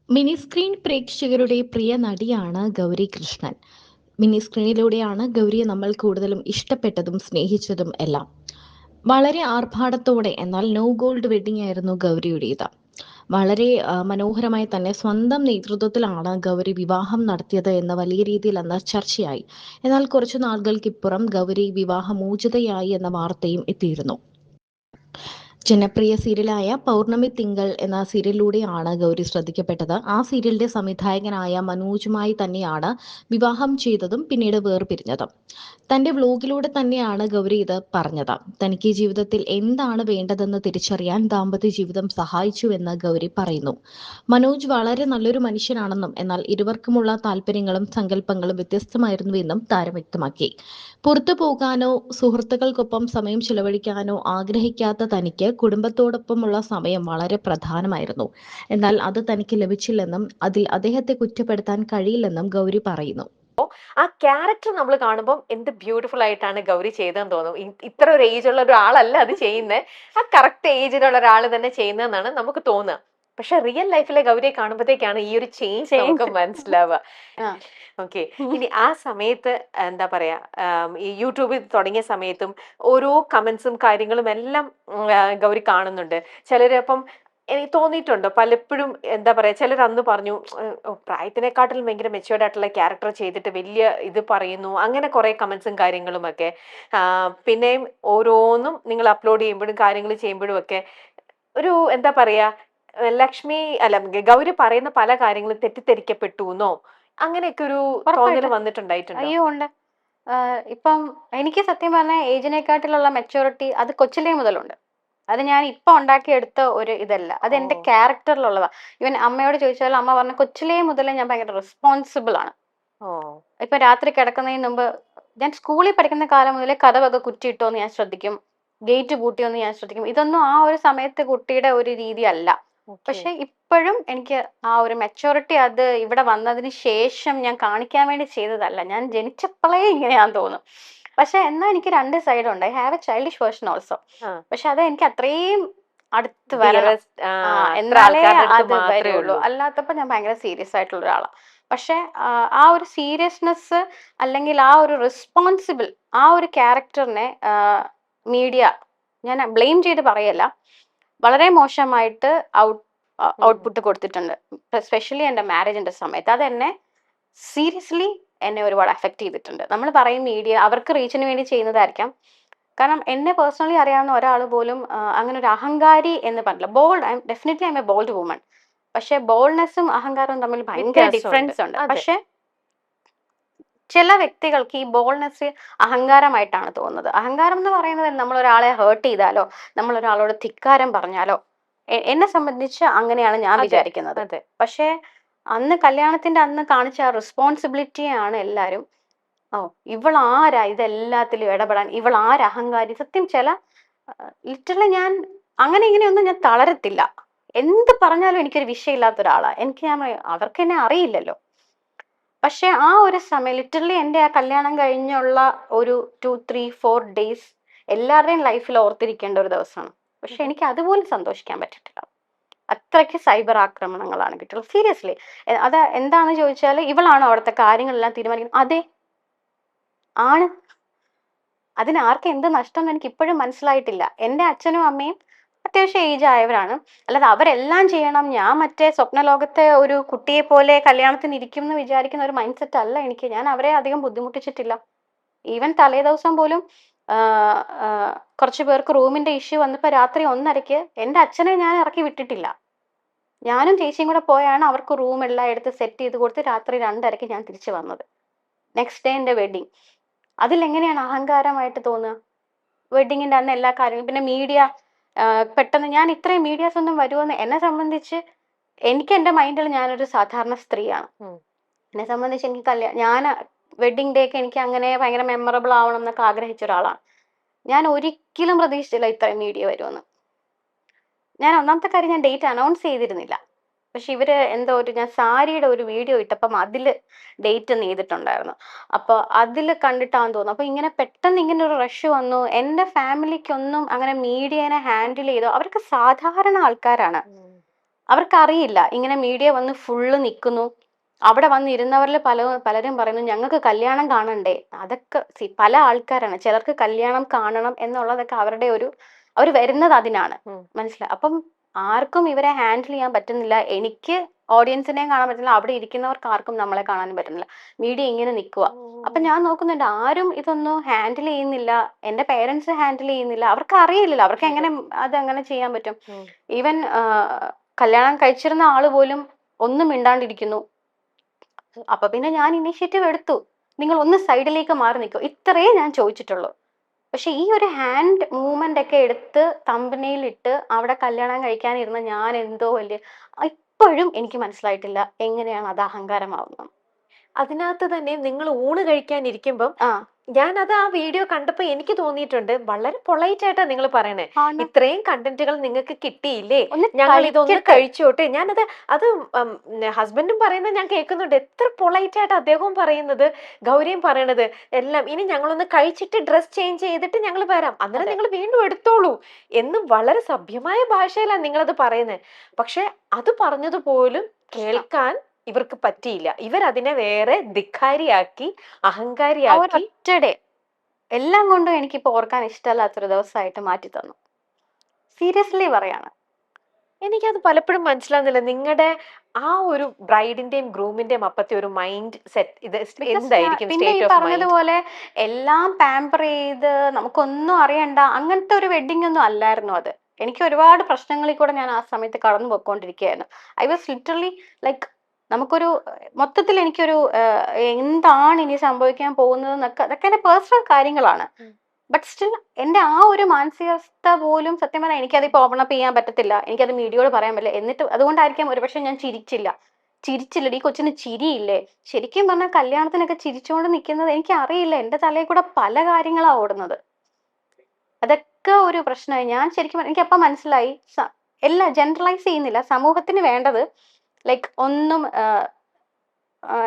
Mini screen പ്രേക്ഷകരുടെ പ്രിയ നടിയാണ് Gauri Krishnan. Mini സ്ക്രീനിലൂടെയാണ് ഗൗരിയെ നമ്മൾ കൂടുതലും ഇഷ്ടപ്പെട്ടതും സ്നേഹിച്ചതും എല്ലാം. വളരെ ആർഭാടത്തോടെ, എന്നാൽ നോ ഗോൾഡ് വെഡ്ഡിംഗ് ആയിരുന്നു ഗൗരിയുടേത്. വളരെ മനോഹരമായി തന്നെ സ്വന്തം നേതൃത്വത്തിലാണ് ഗൗരി വിവാഹം നടത്തിയത് എന്ന വലിയ രീതിയിൽ അന്ന് ചർച്ചയായി. എന്നാൽ കുറച്ചു നാളുകൾക്കിപ്പുറം ഗൗരി വിവാഹമോചിതയായി എന്ന വാർത്തയും എത്തിയിരുന്നു. ജനപ്രിയ സീരിയലായ പൗർണമി തിങ്കൾ എന്ന സീരിയലിലൂടെയാണ് ഗൗരി ശ്രദ്ധിക്കപ്പെട്ടത്. ആ സീരിയലിന്റെ സംവിധായകനായ മനോജുമായി തന്നെയാണ് വിവാഹം ചെയ്തതും പിന്നീട് വേർപിരിഞ്ഞതും. തന്റെ വ്ലോഗിലൂടെ തന്നെയാണ് ഗൗരി ഇത് പറഞ്ഞത്. തനിക്ക് ജീവിതത്തിൽ എന്താണ് വേണ്ടതെന്ന് തിരിച്ചറിയാൻ ദാമ്പത്യ ജീവിതം സഹായിച്ചുവെന്ന് ഗൗരി പറയുന്നു. മനോജ് വളരെ നല്ലൊരു മനുഷ്യനാണെന്നും എന്നാൽ ഇരുവർക്കുമുള്ള താല്പര്യങ്ങളും സങ്കല്പങ്ങളും വ്യത്യസ്തമായിരുന്നുവെന്നും താരം വ്യക്തമാക്കി. പുറത്തു പോകാനോ സുഹൃത്തുക്കൾക്കൊപ്പം സമയം ചിലവഴിക്കാനോ ആഗ്രഹിക്കാത്ത തനിക്ക് കുടുംബത്തോടൊപ്പമുള്ള സമയം വളരെ പ്രധാനമായിരുന്നു. എന്നാൽ അത് തനിക്ക് ലഭിച്ചില്ലെന്നും അതിൽ അദ്ദേഹത്തെ കുറ്റപ്പെടുത്താൻ കഴിയില്ലെന്നും ഗൗരി പറയുന്നു. ആ ക്യാരക്ടർ നമ്മൾ കാണുമ്പോൾ എന്ത് ബ്യൂട്ടിഫുൾ ആയിട്ടാണ് ഗൗരി ചെയ്തതെന്ന് തോന്നും. ഇത്ര ഒരു ഏജ് ഉള്ള ഒരാളല്ല അത് ചെയ്യുന്നത്, ആ കറക്റ്റ് ഏജിലുള്ള ഒരാൾ തന്നെ ചെയ്യുന്നതെന്നാണ് നമുക്ക് തോന്നുക. പക്ഷെ റിയൽ ലൈഫിലെ ഗൗരിയെ കാണുമ്പോഴത്തേക്കാണ് ഈ ഒരു ചേഞ്ച് നമുക്ക് മനസ്സിലാവുക. ഓക്കെ, ഇനി ആ സമയത്ത് എന്താ പറയാ, ഈ യൂട്യൂബിൽ തുടങ്ങിയ സമയത്തും ഓരോ കമന്റ്സും കാര്യങ്ങളും എല്ലാം ഗൗരി കാണുന്നുണ്ട്. ചിലരപ്പം എനിക്ക് തോന്നിയിട്ടുണ്ടോ പലപ്പോഴും, എന്താ പറയാ, ചിലർ അന്ന് പറഞ്ഞു പ്രായത്തിനെക്കാട്ടിലും ഭയങ്കര മെച്ചുവേർഡ് ആയിട്ടുള്ള ക്യാരക്ടർ ചെയ്തിട്ട് വലിയ ഇത് പറയുന്നു, അങ്ങനെ കുറെ കമന്റ്സും കാര്യങ്ങളും ഒക്കെ. പിന്നെയും ഓരോന്നും നിങ്ങൾ അപ്ലോഡ് ചെയ്യുമ്പോഴും കാര്യങ്ങൾ ചെയ്യുമ്പോഴും ഒക്കെ ഒരു എന്താ പറയാ, ലക്ഷ്മി അല്ല ഗൗരി പറയുന്ന പല കാര്യങ്ങളും തെറ്റിദ്ധരിക്കപ്പെട്ടു എന്നോ അങ്ങനെയൊക്കെ ഒരു തോന്നൽ വന്നിട്ടുണ്ടായിട്ടുണ്ടോ? അയ്യോ ഉണ്ട്. ഇപ്പം എനിക്ക് സത്യം പറഞ്ഞാൽ ഏജിനെക്കാട്ടിലുള്ള മെച്ചൂരിറ്റി അത് കൊച്ചിലേ മുതലുണ്ട്. അത് ഞാൻ ഇപ്പൊ ഉണ്ടാക്കിയെടുത്ത ഒരു ഇതല്ല, അത് എന്റെ ക്യാരക്ടറിലുള്ളതാ. ഇവൻ അമ്മയോട് ചോദിച്ചാൽ അമ്മ പറഞ്ഞ കൊച്ചിലേ മുതലേ ഞാൻ ഭയങ്കര റെസ്പോൺസിബിൾ ആണ്. ഇപ്പൊ രാത്രി കിടക്കുന്നതിന് മുമ്പ് ഞാൻ സ്കൂളിൽ പഠിക്കുന്ന കാലം മുതലേ കതവൊക്കെ കുറ്റിയിട്ടോ എന്ന് ഞാൻ ശ്രദ്ധിക്കും, ഗേറ്റ് പൂട്ടിയോ എന്ന് ഞാൻ ശ്രദ്ധിക്കും. ഇതൊന്നും ആ ഒരു സമയത്ത് കുട്ടിയുടെ ഒരു രീതി അല്ല. പക്ഷെ ഇപ്പോഴും എനിക്ക് ആ ഒരു മെച്ചൂരിറ്റി അത് ഇവിടെ വന്നതിന് ശേഷം ഞാൻ കാണിക്കാൻ വേണ്ടി ചെയ്തതല്ല. ഞാൻ ജനിച്ചപ്പോഴേ ഇങ്ങനെയാന്ന് തോന്നും. പക്ഷെ എന്നാ എനിക്ക് രണ്ട് സൈഡ് ഉണ്ട്. I have A childish version also. പക്ഷെ അത് എനിക്ക് അത്രയും അടുത്ത് വരണം, എന്നാലേ അത് വരുള്ളൂ. അല്ലാത്തപ്പോ ഞാൻ ഭയങ്കര സീരിയസ് ആയിട്ടുള്ള ഒരാളാണ്. പക്ഷെ ആ ഒരു സീരിയസ്നെസ് അല്ലെങ്കിൽ ആ ഒരു റെസ്പോൺസിബിൾ ആ ഒരു ക്യാരക്ടറിനെ മീഡിയ, ഞാൻ ബ്ലെയിം ചെയ്ത് പറയല്ല, വളരെ മോശമായിട്ട് ഔട്ട്പുട്ട് കൊടുത്തിട്ടുണ്ട്. സ്പെഷ്യലി എൻ്റെ മാരേജിന്റെ സമയത്ത് അത് എന്നെ സീരിയസ്ലി എന്നെ ഒരുപാട് അഫക്റ്റ് ചെയ്തിട്ടുണ്ട്. നമ്മൾ പറയും മീഡിയ അവർക്ക് റീച്ചിന് വേണ്ടി ചെയ്യുന്നതായിരിക്കാം. കാരണം എന്നെ പേഴ്സണലി അറിയാവുന്ന ഒരാൾ പോലും അങ്ങനെ ഒരു അഹങ്കാരി എന്ന് പറഞ്ഞില്ല. Bold, definitely I M A bold woman. പക്ഷെ ബോൾഡ്നെസ്സും അഹങ്കാരവും തമ്മിൽ ഭയങ്കര ഡിഫറൻസ് ഉണ്ട്. പക്ഷെ ചില വ്യക്തികൾക്ക് ഈ ബോൾഡ്നെസ് അഹങ്കാരമായിട്ടാണ് തോന്നുന്നത്. അഹങ്കാരം എന്ന് പറയുന്നത് നമ്മൾ ഒരാളെ ഹേർട്ട് ചെയ്താലോ നമ്മൾ ഒരാളോട് ധിക്കാരം പറഞ്ഞാലോ, എന്നെ സംബന്ധിച്ച് അങ്ങനെയാണ് ഞാൻ വിചാരിക്കുന്നത്. പക്ഷെ അന്ന് കല്യാണത്തിന്റെ അന്ന് കാണിച്ച ആ റെസ്പോൺസിബിലിറ്റിയാണ് എല്ലാരും ഇവൾ ആരാ ഇതെല്ലാത്തിലും ഇടപെടാൻ, ഇവൾ ആര് അഹങ്കാരി. സത്യം ചില ലിറ്ററലി ഞാൻ അങ്ങനെ ഇങ്ങനെയൊന്നും ഞാൻ തളരത്തില്ല. എന്ത് പറഞ്ഞാലും എനിക്കൊരു വിഷയമില്ലാത്ത ഒരാളാ. അവർക്ക് എന്നെ അറിയില്ലല്ലോ. പക്ഷെ ആ ഒരു സമയം ലിറ്ററലി എൻ്റെ ആ കല്യാണം കഴിഞ്ഞുള്ള ഒരു 2, 3, 4 ഡേയ്സ് എല്ലാവരുടെയും ലൈഫിൽ ഓർത്തിരിക്കേണ്ട ഒരു ദിവസമാണ്. പക്ഷെ എനിക്ക് അതുപോലും സന്തോഷിക്കാൻ പറ്റിയിട്ടില്ല. അത്രയ്ക്ക് സൈബർ ആക്രമണങ്ങളാണ് കിട്ടുള്ളത്. സീരിയസ്ലി. അത് എന്താണെന്ന് ചോദിച്ചാൽ ഇവളാണോ അവിടുത്തെ കാര്യങ്ങളെല്ലാം തീരുമാനിക്കുന്നത്? അതെ, ആണ്. അതിന് ആർക്കും എന്ത് നഷ്ടം എന്ന് എനിക്ക് ഇപ്പോഴും മനസ്സിലായിട്ടില്ല. എൻ്റെ അച്ഛനും അമ്മയും അത്യാവശ്യം ഏജ് ആയവരാണ്. അല്ലാതെ അവരെല്ലാം ചെയ്യണം, ഞാൻ മറ്റേ സ്വപ്നലോകത്തെ ഒരു കുട്ടിയെ പോലെ കല്യാണത്തിന് ഇരിക്കും എന്ന് വിചാരിക്കുന്ന ഒരു മൈൻഡ് സെറ്റ് അല്ല എനിക്ക്. ഞാൻ അവരെ അധികം ബുദ്ധിമുട്ടിച്ചിട്ടില്ല. ഈവൻ തലേ ദിവസം പോലും കുറച്ച് പേർക്ക് റൂമിന്റെ ഇഷ്യൂ വന്നപ്പോൾ രാത്രി 1:30 എൻ്റെ അച്ഛനെ ഞാൻ ഇറക്കി വിട്ടിട്ടില്ല. ഞാനും ചേച്ചിയും കൂടെ പോയാണ് അവർക്ക് റൂം എല്ലാം എടുത്ത് സെറ്റ് ചെയ്ത് കൊടുത്ത് രാത്രി 2:30 ഞാൻ തിരിച്ചു വന്നത്. നെക്സ്റ്റ് ഡേ എൻ്റെ വെഡിങ്. അതിലെങ്ങനെയാണ് അഹങ്കാരമായിട്ട് തോന്നുക? വെഡിങ്ങിന്റെ അന്ന് എല്ലാ കാര്യങ്ങളും. പിന്നെ മീഡിയ പെട്ടെന്ന് ഞാൻ ഇത്രയും മീഡിയാസ് ഒന്നും വരുമെന്ന് എന്നെ സംബന്ധിച്ച്, എനിക്ക് എൻ്റെ മൈൻഡിൽ ഞാനൊരു സാധാരണ സ്ത്രീയാണ്. എന്നെ സംബന്ധിച്ച് എനിക്ക് ഞാൻ വെഡിങ് ഡേ ഒക്കെ എനിക്ക് അങ്ങനെ ഭയങ്കര മെമ്മറബിൾ ആവണം എന്നൊക്കെ ആഗ്രഹിച്ച ഒരാളാണ്. ഞാൻ ഒരിക്കലും പ്രതീക്ഷിച്ചില്ല ഇത്രയും മീഡിയ വരുമെന്ന്. ഞാൻ ഒന്നാമത്തെ കാര്യം, ഞാൻ ഡേറ്റ് അനൗൺസ് ചെയ്തിരുന്നില്ല. പക്ഷെ ഇവര് എന്തോ ഞാൻ സാരിയുടെ ഒരു വീഡിയോ ഇട്ടപ്പം അതില് ഡേറ്റ് ചെയ്തിട്ടുണ്ടായിരുന്നു. അപ്പൊ അതില് കണ്ടിട്ടാന്ന് തോന്നുന്നു. അപ്പൊ ഇങ്ങനെ പെട്ടെന്ന് ഇങ്ങനെ ഒരു റഷ് വന്നു. എൻ്റെ ഫാമിലിക്കൊന്നും അങ്ങനെ മീഡിയനെ ഹാൻഡിൽ ചെയ്തോ, അവർക്ക് സാധാരണ ആൾക്കാരാണ്. അവർക്കറിയില്ല ഇങ്ങനെ മീഡിയ വന്ന് ഫുള്ള് നിൽക്കുന്നു. അവിടെ വന്നിരുന്നവരിൽ പലരും പറയുന്നു ഞങ്ങൾക്ക് കല്യാണം കാണണ്ടേ. അതൊക്കെ പല ആൾക്കാരാണ്. ചിലർക്ക് കല്യാണം കാണണം എന്നുള്ളതൊക്കെ അവരുടെ അവർ വരുന്നത് അതിനാണ്. മനസ്സിലായി. അപ്പം ആർക്കും ഇവരെ ഹാൻഡിൽ ചെയ്യാൻ പറ്റുന്നില്ല. എനിക്ക് ഓഡിയൻസിനെയും കാണാൻ പറ്റുന്നില്ല, അവിടെ ഇരിക്കുന്നവർക്ക് ആർക്കും നമ്മളെ കാണാനും പറ്റുന്നില്ല. മീഡിയ ഇങ്ങനെ നിൽക്കുക. അപ്പൊ ഞാൻ നോക്കുന്നുണ്ട്, ആരും ഇതൊന്നും ഹാൻഡിൽ ചെയ്യുന്നില്ല. എന്റെ പേരൻസ് ഹാൻഡിൽ ചെയ്യുന്നില്ല. അവർക്ക് അറിയില്ലല്ലോ, അവർക്ക് എങ്ങനെ അതങ്ങനെ ചെയ്യാൻ പറ്റും. ഈവൻ കല്യാണം കഴിച്ചിരുന്ന ആള് പോലും ഒന്നും മിണ്ടാണ്ടിരിക്കുന്നു. അപ്പൊ പിന്നെ ഞാൻ ഇനീഷ്യേറ്റീവ് എടുത്തു, നിങ്ങൾ ഒന്ന് സൈഡിലേക്ക് മാറി നിൽക്കൂ, ഇത്രയേ ഞാൻ ചോദിച്ചിട്ടുള്ളൂ. പക്ഷെ ഈ ഒരു ഹാൻഡ് മൂവ്മെന്റ് ഒക്കെ എടുത്ത് തമ്പനയിൽ ഇട്ട് അവിടെ കല്യാണം കഴിക്കാനിരുന്ന ഞാൻ എന്തോ വലിയ, ഇപ്പോഴും എനിക്ക് മനസ്സിലായിട്ടില്ല എങ്ങനെയാണ് അത് അഹങ്കാരമാവുന്നത്. അതിനകത്ത് തന്നെ നിങ്ങൾ ഊണ് കഴിക്കാനിരിക്കുമ്പം ഞാനത് ആ വീഡിയോ കണ്ടപ്പോ എനിക്ക് തോന്നിയിട്ടുണ്ട്, വളരെ പൊളൈറ്റ് ആയിട്ടാ നിങ്ങൾ പറയണേ. ഇത്രയും കണ്ടന്റുകൾ നിങ്ങൾക്ക് കിട്ടിയില്ലേ, ഞങ്ങൾ ഇതൊന്ന് കഴിച്ചോട്ടെ. ഞാനത് ഹസ്ബൻഡും പറയുന്നത് ഞാൻ കേൾക്കുന്നുണ്ട്. എത്ര പൊളൈറ്റ് ആയിട്ട് അദ്ദേഹവും പറയുന്നത്, ഗൗരിയും പറയണത് എല്ലാം. ഇനി ഞങ്ങളൊന്ന് കഴിച്ചിട്ട് ഡ്രസ് ചേഞ്ച് ചെയ്തിട്ട് ഞങ്ങൾ വരാം, അന്നേരം നിങ്ങൾ വീണ്ടും എടുത്തോളൂ എന്ന് വളരെ സഭ്യമായ ഭാഷയിലാണ് നിങ്ങളത് പറയുന്നത്. പക്ഷെ അത് പറഞ്ഞതുപോലും കേൾക്കാൻ ഇവർക്ക് പറ്റിയില്ല. ഇവരതിനെ വേറെ ധിക്കാരിയാക്കി, അഹങ്കാരിയാക്കി. ഒറ്റഡേ എല്ലാം കൊണ്ടും എനിക്കിപ്പോ ഓർക്കാൻ ഇഷ്ടമല്ലാത്തൊരു ദിവസമായിട്ട് മാറ്റി തന്നു. സീരിയസ്ലി പറയാണ്. എനിക്കത് പലപ്പോഴും മനസ്സിലാവുന്നില്ല, നിങ്ങളുടെ ആ ഒരു ബ്രൈഡിന്റെയും ഗ്രൂമിന്റെയും അപ്പത്തെ ഒരു മൈൻഡ് സെറ്റ് ഇത് എന്തായിരിക്കും? പിന്നെ ഈ പറഞ്ഞതുപോലെ എല്ലാം പാമ്പർ ചെയ്ത് നമുക്കൊന്നും അറിയണ്ട അങ്ങനത്തെ ഒരു വെഡിങ് ഒന്നും അല്ലായിരുന്നു അത്. എനിക്ക് ഒരുപാട് പ്രശ്നങ്ങളിൽ കൂടെ ഞാൻ ആ സമയത്ത് കടന്നു പോയിക്കൊണ്ടിരിക്കുകയായിരുന്നു. ഐ വാസ് ലിറ്ററലി ലൈക്ക്, നമുക്കൊരു മൊത്തത്തിൽ എനിക്കൊരു എന്താണ് ഇനി സംഭവിക്കാൻ പോകുന്നത് എന്നൊക്കെ, അതൊക്കെ എന്റെ പേഴ്സണൽ കാര്യങ്ങളാണ്. ബട്ട് സ്റ്റിൽ എന്റെ ആ ഒരു മാനസികാവസ്ഥ പോലും സത്യം പറഞ്ഞാൽ എനിക്കത് ഓപ്പൺ അപ്പ് ചെയ്യാൻ പറ്റത്തില്ല, എനിക്കത് മീഡിയയോട് പറയാൻ പറ്റില്ല. എന്നിട്ട് അതുകൊണ്ടായിരിക്കാം ഒരുപക്ഷെ ഞാൻ ചിരിച്ചില്ലടി, കൊച്ചിന് ചിരിയില്ലേ. ശരിക്കും പറഞ്ഞാൽ കല്യാണത്തിനൊക്കെ ചിരിച്ചുകൊണ്ട് നിൽക്കുന്നത് എനിക്ക് അറിയില്ല. എന്റെ തലയിൽ കൂടെ പല കാര്യങ്ങളാ ഓടുന്നത്. അതൊക്കെ ഒരു പ്രശ്നമായി. ഞാൻ ശരിക്കും എനിക്കപ്പം മനസ്സിലായി, എല്ലാം ജനറലൈസ് ചെയ്യുന്നില്ല. സമൂഹത്തിന് വേണ്ടത് ലൈക്ക് ഒന്നും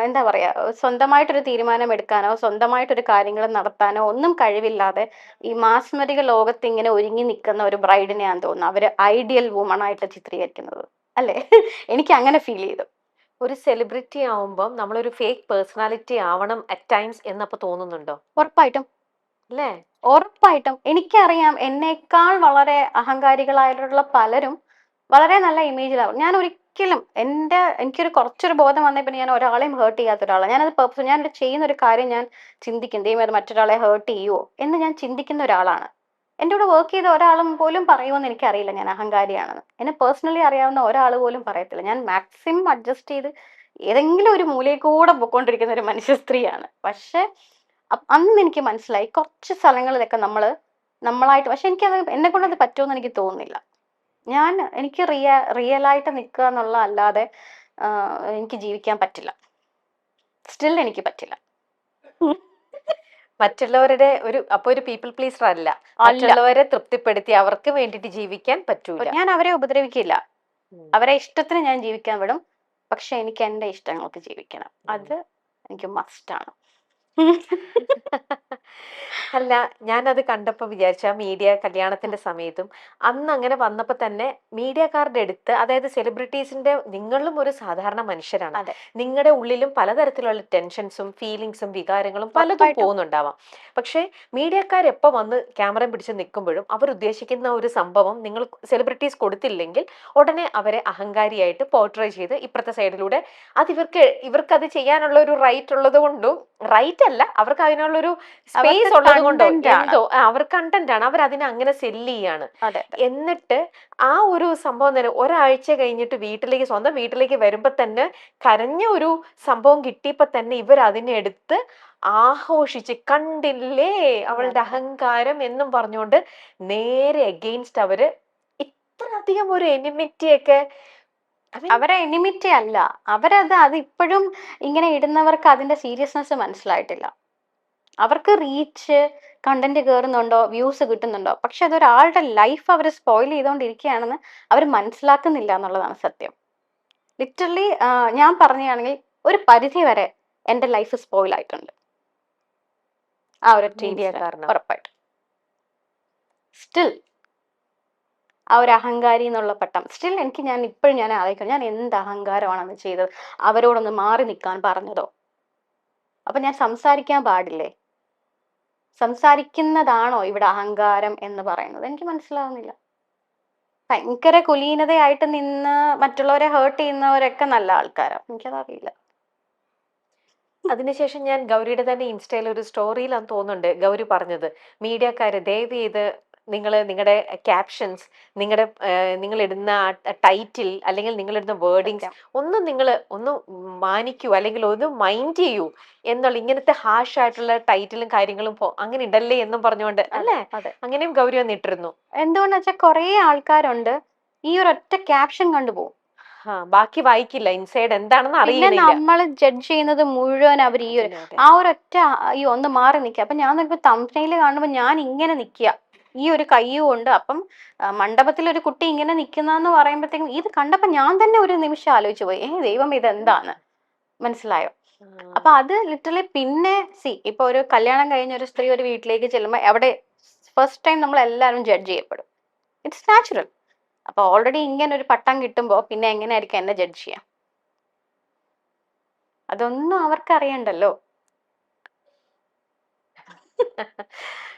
എന്താ പറയാ, സ്വന്തമായിട്ടൊരു തീരുമാനം എടുക്കാനോ സ്വന്തമായിട്ടൊരു കാര്യങ്ങൾ നടത്താനോ ഒന്നും കഴിവില്ലാതെ ഈ മാസ്മരിക ലോകത്ത് ഇങ്ങനെ ഒരുങ്ങി നിൽക്കുന്ന ഒരു ബ്രൈഡിനെയാന്ന് തോന്നുന്നു അവര് ഐഡിയൽ വുമൺ ആയിട്ട് ചിത്രീകരിക്കുന്നത്, അല്ലേ? എനിക്ക് അങ്ങനെ ഫീൽ ചെയ്തു. ഒരു സെലിബ്രിറ്റി ആവുമ്പം നമ്മളൊരു ഫേക്ക് പേഴ്സണാലിറ്റി ആവണം അറ്റ് ടൈംസ് എന്നപ്പോ തോന്നുന്നുണ്ടോ? ഉറപ്പായിട്ടും അല്ലേ? ഉറപ്പായിട്ടും. എനിക്കറിയാം എന്നേക്കാൾ വളരെ അഹങ്കാരികളായിട്ടുള്ള പലരും വളരെ നല്ല ഇമേജിലാവും. ഞാൻ ഒരിക്കലും എനിക്കൊരു കുറച്ചൊരു ബോധം വന്നേ പിന്നെ ഞാൻ ഒരാളെയും ഹേർട്ട് ചെയ്യാത്ത ഒരാളാണ്. ഞാനത് ചെയ്യുന്ന ഒരു കാര്യം ഞാൻ ചിന്തിക്കും, ദൈവം അത് മറ്റൊരാളെ ഹേർട്ട് ചെയ്യുമോ എന്ന് ഞാൻ ചിന്തിക്കുന്ന ഒരാളാണ്. എൻ്റെ കൂടെ വർക്ക് ചെയ്ത ഒരാളും പോലും പറയുമെന്ന് എനിക്കറിയില്ല ഞാൻ അഹങ്കാരിയാണെന്ന്. എന്നെ പേഴ്സണലി അറിയാവുന്ന ഒരാൾ പോലും പറയത്തില്ല. ഞാൻ മാക്സിമം അഡ്ജസ്റ്റ് ചെയ്ത് ഏതെങ്കിലും ഒരു മൂലയിൽ കൂടെ പൊയ്ക്കൊണ്ടിരിക്കുന്ന ഒരു മനുഷ്യ സ്ത്രീയാണ്. പക്ഷെ അന്ന് എനിക്ക് മനസ്സിലായി കുറച്ച് സ്ഥലങ്ങളിലൊക്കെ നമ്മളായിട്ട്, പക്ഷെ എന്നെ കൊണ്ടത് പറ്റുമെന്ന് എനിക്ക് തോന്നുന്നില്ല. എനിക്ക് റിയലായിട്ട് നിൽക്കുക എന്നുള്ള അല്ലാതെ എനിക്ക് ജീവിക്കാൻ പറ്റില്ല. സ്റ്റിൽ എനിക്ക് പറ്റില്ല. മറ്റുള്ളവരുടെ ഒരു പീപ്പിൾ പ്ലീസർ അല്ല, മറ്റുള്ളവരെ തൃപ്തിപ്പെടുത്തി അവർക്ക് വേണ്ടിട്ട് ജീവിക്കാൻ പറ്റൂല. ഞാൻ അവരെ ഉപദ്രവിക്കില്ല, അവരെ ഇഷ്ടത്തിന് ഞാൻ ജീവിക്കാൻ വിടും. പക്ഷെ എനിക്ക് എന്റെ ഇഷ്ടങ്ങൾക്ക് ജീവിക്കണം, അത് എനിക്ക് മസ്റ്റാണ്. അല്ല, ഞാനത് കണ്ടപ്പോ വിചാരിച്ച മീഡിയ കല്യാണത്തിന്റെ സമയത്തും അന്ന് അങ്ങനെ വന്നപ്പോ തന്നെ മീഡിയക്കാരുടെ അടുത്ത്, അതായത് സെലിബ്രിറ്റീസിന്റെ, നിങ്ങളും ഒരു സാധാരണ മനുഷ്യരാണ്, നിങ്ങളുടെ ഉള്ളിലും പലതരത്തിലുള്ള ടെൻഷൻസും ഫീലിങ്സും വികാരങ്ങളും പലതും പോകുന്നുണ്ടാവാം. പക്ഷെ മീഡിയക്കാർ എപ്പോ വന്ന് ക്യാമറ പിടിച്ച് നിൽക്കുമ്പോഴും അവർ ഉദ്ദേശിക്കുന്ന ഒരു സംഭവം നിങ്ങൾ സെലിബ്രിറ്റീസ് കൊടുത്തില്ലെങ്കിൽ ഉടനെ അവരെ അഹങ്കാരിയായിട്ട് പോർട്രേ ചെയ്ത് ഇപ്പുറത്തെ സൈഡിലൂടെ അത് ഇവർക്ക് അത് ചെയ്യാനുള്ള ഒരു റൈറ്റ് ഉള്ളത് കൊണ്ടും, റൈറ്റ് അല്ല, അവർക്ക് അതിനുള്ളൊരു സ്പേസ് ഉള്ളത് കൊണ്ടോ എന്തോ, അവർ കണ്ടന്റ് ആണ്, അവർ അതിനെ അങ്ങനെ സെല്ല് ചെയ്യാണ്. എന്നിട്ട് ആ ഒരു സംഭവം തന്നെ ഒരാഴ്ച കഴിഞ്ഞിട്ട് സ്വന്തം വീട്ടിലേക്ക് വരുമ്പോ തന്നെ കരഞ്ഞ ഒരു സംഭവം കിട്ടിയപ്പോ തന്നെ ഇവർ അതിനെ എടുത്ത് ആഘോഷിച്ച്, കണ്ടില്ലേ അവളുടെ അഹങ്കാരം എന്നും പറഞ്ഞുകൊണ്ട് നേരെ അഗെയിൻസ്റ്റ് അവര് ഇത്രയധികം ഒരു എനിമിറ്റിയൊക്കെ. അവരെ എനിമിറ്റി അല്ല, അത് ഇപ്പോഴും ഇങ്ങനെ ഇടുന്നവർക്ക് അതിന്റെ സീരിയസ്നെസ് മനസ്സിലായിട്ടില്ല. അവർക്ക് റീച്ച്, കണ്ടന്റ് കയറുന്നുണ്ടോ, വ്യൂസ് കിട്ടുന്നുണ്ടോ, പക്ഷെ അതൊരാളുടെ ലൈഫ് അവർ സ്പോയിൽ ചെയ്തുകൊണ്ടിരിക്കുകയാണെന്ന് അവർ മനസ്സിലാക്കുന്നില്ല എന്നുള്ളതാണ് സത്യം. ലിറ്ററലി ഞാൻ പറയുകയാണെങ്കിൽ ഒരു പരിധി വരെ എന്റെ ലൈഫ് സ്പോയിൽ ആയിട്ടുണ്ട് ആ ഒരു ഉറപ്പായിട്ട്. സ്റ്റിൽ ആ ഒരു അഹങ്കാരി എന്നുള്ള പട്ടം സ്റ്റിൽ ഞാൻ ഇപ്പോഴും ആലോചിക്കണം, ഞാൻ എന്ത് അഹങ്കാരമാണ് അന്ന് ചെയ്തത്. അവരോടൊന്ന് മാറി നിൽക്കാൻ പറഞ്ഞതോ? അപ്പൊ ഞാൻ സംസാരിക്കാൻ പാടില്ലേ? സംസാരിക്കുന്നതാണോ ഇവിടെ അഹങ്കാരം എന്ന് പറയുന്നത്? എനിക്ക് മനസ്സിലാവുന്നില്ല. ഭയങ്കര കുലീനതയായിട്ട് നിന്ന് മറ്റുള്ളവരെ ഹേർട്ട് ചെയ്യുന്നവരൊക്കെ നല്ല ആൾക്കാരാണ്, എനിക്കതറിയില്ല. അതിനുശേഷം ഞാൻ ഗൗരിയുടെ തന്നെ ഇൻസ്റ്റയിൽ ഒരു സ്റ്റോറിയിലാന്ന് തോന്നുന്നുണ്ട് ഗൗരി പറഞ്ഞത്, മീഡിയക്കാര് ദയവ് ചെയ്ത് നിങ്ങളുടെ ക്യാപ്ഷൻസ്, നിങ്ങൾ ഇടുന്ന ടൈറ്റിൽ അല്ലെങ്കിൽ നിങ്ങൾ ഇടുന്ന വേർഡിങ്സ് ഒന്ന് ഒന്ന് മാനിക്കൂ, അല്ലെങ്കിൽ ഒന്ന് മൈൻഡ് ചെയ്യൂ എന്നുള്ള, ഇങ്ങനത്തെ ഹാഷ് ആയിട്ടുള്ള ടൈറ്റിലും കാര്യങ്ങളും അങ്ങനെ ഇടല്ലേ എന്നും പറഞ്ഞുകൊണ്ട് അല്ലേ? അതെ, അങ്ങനെയും ഗൗരി വന്നിട്ടിരുന്നു. എന്തുകൊണ്ടെന്ന് വെച്ചാൽ കുറെ ആൾക്കാരുണ്ട് ഈ ഒരൊറ്റ ക്യാപ്ഷൻ കണ്ടുപോകും, ബാക്കി വായിക്കില്ല, ഇൻസൈഡ് എന്താണെന്ന് പിന്നെ അറിയില്ല. നമ്മൾ ജഡ്ജ് ചെയ്യുന്നത് മുഴുവൻ അവർ ഈ ഒരു ആ ഒരൊറ്റ ഈ ഒന്ന് മാറി നിൽക്കുക. അപ്പൊ ഞാൻ നോക്കുമ്പോ തംബ്നെയിൽ കാണുമ്പോ ഞാൻ ഇങ്ങനെ നിക്കുക, ഈ ഒരു കയ്യും ഉണ്ട്. അപ്പം മണ്ഡപത്തിൽ ഒരു കുട്ടി ഇങ്ങനെ നിൽക്കുന്നതെന്ന് പറയുമ്പോഴത്തേക്കും ഇത് കണ്ടപ്പോ ഞാൻ തന്നെ ഒരു നിമിഷം ആലോചിച്ചു പോയി, ദൈവം ഇതെന്താണ്, മനസ്സിലായോ? അപ്പൊ അത് ലിറ്ററലി പിന്നെ ഇപ്പൊ ഒരു കല്യാണം കഴിഞ്ഞ ഒരു സ്ത്രീ ഒരു വീട്ടിലേക്ക് ചെല്ലുമ്പോൾ അവിടെ ഫസ്റ്റ് ടൈം നമ്മൾ എല്ലാവരും ജഡ്ജ് ചെയ്യപ്പെടും, ഇറ്റ്സ് നാച്ചുറൽ. അപ്പൊ ഓൾറെഡി ഇങ്ങനെ ഒരു പട്ടം കിട്ടുമ്പോ പിന്നെ എങ്ങനെയായിരിക്കും എന്നെ ജഡ്ജ് ചെയ്യാം? അതൊന്നും അവർക്ക് അറിയണ്ടല്ലോ.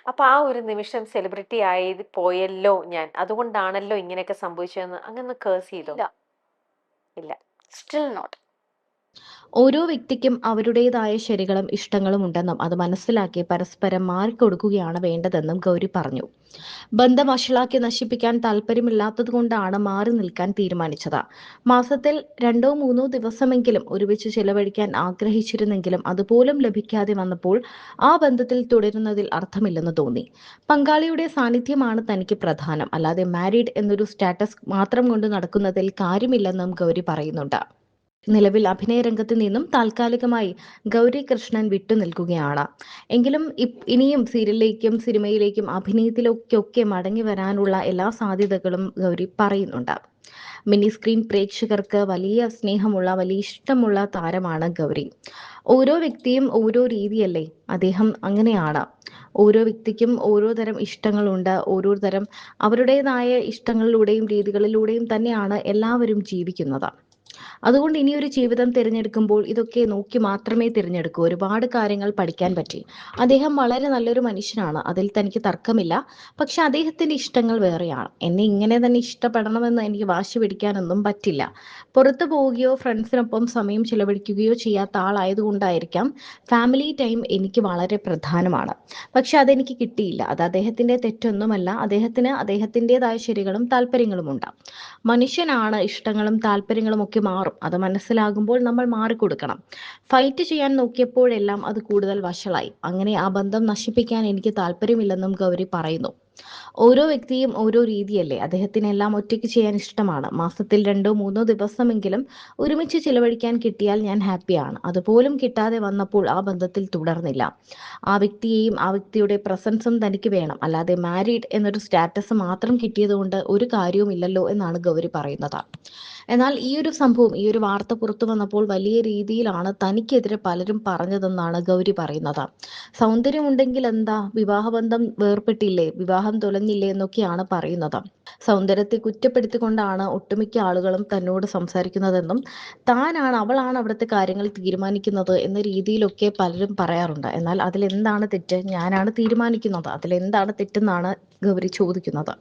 അപ്പൊ ആ ഒരു നിമിഷം സെലിബ്രിറ്റി ആയി പോയല്ലോ ഞാൻ, അതുകൊണ്ടാണല്ലോ ഇങ്ങനെയൊക്കെ സംഭവിച്ചതെന്ന് അങ്ങനെ കേഴ്സ് ചെയ്തോ? ഇല്ല, സ്റ്റിൽ നോട്ട്. ഓരോ വ്യക്തിക്കും അവരുടേതായ ശരികളും ഇഷ്ടങ്ങളും ഉണ്ടെന്നും അത് മനസ്സിലാക്കി പരസ്പരം മാറിക്കൊടുക്കുകയാണ് വേണ്ടതെന്നും ഗൗരി പറഞ്ഞു. ബന്ധം വഷളാക്കി നശിപ്പിക്കാൻ താല്പര്യമില്ലാത്തതുകൊണ്ടാണ് മാറി നിൽക്കാൻ തീരുമാനിച്ചത്. മാസത്തിൽ 2-3 ദിവസമെങ്കിലും ഒരുമിച്ച് ചിലവഴിക്കാൻ ആഗ്രഹിച്ചിരുന്നെങ്കിലും അതുപോലും ലഭിക്കാതെ വന്നപ്പോൾ ആ ബന്ധത്തിൽ തുടരുന്നതിൽ അർത്ഥമില്ലെന്ന് തോന്നി. പങ്കാളിയുടെ സാന്നിധ്യമാണ് തനിക്ക് പ്രധാനം, അല്ലാതെ മാരീഡ് എന്നൊരു സ്റ്റാറ്റസ് മാത്രം കൊണ്ട് നടക്കുന്നതിൽ കാര്യമില്ലെന്നും ഗൗരി പറയുന്നുണ്ട്. നിലവിൽ അഭിനയ രംഗത്ത് നിന്നും താൽക്കാലികമായി ഗൗരി കൃഷ്ണൻ വിട്ടുനിൽക്കുകയാണ്. എങ്കിലും ഇനിയും സീരിയലിലേക്കും സിനിമയിലേക്കും അഭിനയത്തിലേക്കൊക്കെ മടങ്ങി വരാനുള്ള എല്ലാ സാധ്യതകളും ഗൗരി പറയുന്നുണ്ട്. മിനി സ്ക്രീൻ പ്രേക്ഷകർക്ക് വലിയ സ്നേഹമുള്ള, വലിയ ഇഷ്ടമുള്ള താരമാണ് ഗൗരി. ഓരോ വ്യക്തിയും ഓരോ രീതിയല്ലേ, അദ്ദേഹം അങ്ങനെയാണ്. ഓരോ വ്യക്തിക്കും ഓരോ തരം ഇഷ്ടങ്ങളുണ്ട്, ഓരോ തരം അവരുടേതായ ഇഷ്ടങ്ങളിലൂടെയും രീതികളിലൂടെയും തന്നെയാണ് എല്ലാവരും ജീവിക്കുന്നത്. അതുകൊണ്ട് ഇനിയൊരു ജീവിതം തിരഞ്ഞെടുക്കുമ്പോൾ ഇതൊക്കെ നോക്കി മാത്രമേ തിരഞ്ഞെടുക്കൂ. ഒരുപാട് കാര്യങ്ങൾ പഠിക്കാൻ പറ്റി. അദ്ദേഹം വളരെ നല്ലൊരു മനുഷ്യനാണ്, അതിൽ തനിക്ക് തർക്കമില്ല. പക്ഷെ അദ്ദേഹത്തിന്റെ ഇഷ്ടങ്ങൾ വേറെയാണ്. എന്നെ ഇങ്ങനെ തന്നെ ഇഷ്ടപ്പെടണമെന്ന് എനിക്ക് വാശി പിടിക്കാനൊന്നും പറ്റില്ല. പുറത്തു പോവുകയോ ഫ്രണ്ട്സിനൊപ്പം സമയം ചിലവഴിക്കുകയോ ചെയ്യാത്ത ആളായതുകൊണ്ടായിരിക്കാം ഫാമിലി ടൈം എനിക്ക് വളരെ പ്രധാനമാണ്. പക്ഷെ അതെനിക്ക് കിട്ടിയില്ല. അത് അദ്ദേഹത്തിന്റെ തെറ്റൊന്നുമല്ല. അദ്ദേഹത്തിന് അദ്ദേഹത്തിൻ്റെതായ ശരികളും താല്പര്യങ്ങളുമുണ്ട്. മനുഷ്യനാണ്, ഇഷ്ടങ്ങളും താല്പര്യങ്ങളും ഒക്കെ മാറും. അത് മനസ്സിലാകുമ്പോൾ നമ്മൾ മാറിക്കൊടുക്കണം. ഫൈറ്റ് ചെയ്യാൻ നോക്കിയപ്പോഴെല്ലാം അത് കൂടുതൽ വഷളായി. അങ്ങനെ ആ ബന്ധം നശിപ്പിക്കാൻ എനിക്ക് താല്പര്യമില്ലെന്നും ഗൗരി പറയുന്നു. ഓരോ വ്യക്തിയും ഓരോ രീതിയല്ലേ, അദ്ദേഹത്തിന് എല്ലാം ഒറ്റയ്ക്ക് ചെയ്യാൻ ഇഷ്ടമാണ്. മാസത്തിൽ 2-3 ദിവസമെങ്കിലും ഒരുമിച്ച് ചിലവഴിക്കാൻ കിട്ടിയാൽ ഞാൻ ഹാപ്പിയാണ്. അതുപോലും കിട്ടാതെ വന്നപ്പോൾ ആ ബന്ധത്തിൽ തുടർന്നില്ല. ആ വ്യക്തിയെയും ആ വ്യക്തിയുടെ പ്രസൻസും തനിക്ക് വേണം, അല്ലാതെ മാരീഡ് എന്നൊരു സ്റ്റാറ്റസ് മാത്രം കിട്ടിയതുകൊണ്ട് ഒരു കാര്യവുമില്ലല്ലോ എന്നാണ് ഗൗരി പറയുന്നത്. എന്നാൽ ഈ ഒരു സംഭവം, ഈ ഒരു വാർത്ത പുറത്തു വന്നപ്പോൾ വലിയ രീതിയിലാണ് തനിക്കെതിരെ പലരും പറഞ്ഞതെന്നാണ് ഗൗരി പറയുന്നത്. സൗന്ദര്യമുണ്ടെങ്കിൽ എന്താ, വിവാഹബന്ധം വേർപെട്ടില്ലേ, വിവാഹം തുലഞ്ഞില്ലേ എന്നൊക്കെയാണ് പറയുന്നത്. സൗന്ദര്യത്തെ കുറ്റപ്പെടുത്തിക്കൊണ്ടാണ് ഒട്ടുമിക്ക ആളുകളും തന്നോട് സംസാരിക്കുന്നതെന്നും താനാണ്, അവളാണ് അവിടുത്തെ കാര്യങ്ങൾ തീരുമാനിക്കുന്നത് എന്ന രീതിയിലൊക്കെ പലരും പറയാറുണ്ട്. എന്നാൽ അതിലെന്താണ് തെറ്റ്? ഞാനാണ് തീരുമാനിക്കുന്നത്, അതിലെന്താണ് തെറ്റെന്നാണ് ഗൗരി ചോദിക്കുന്നത്.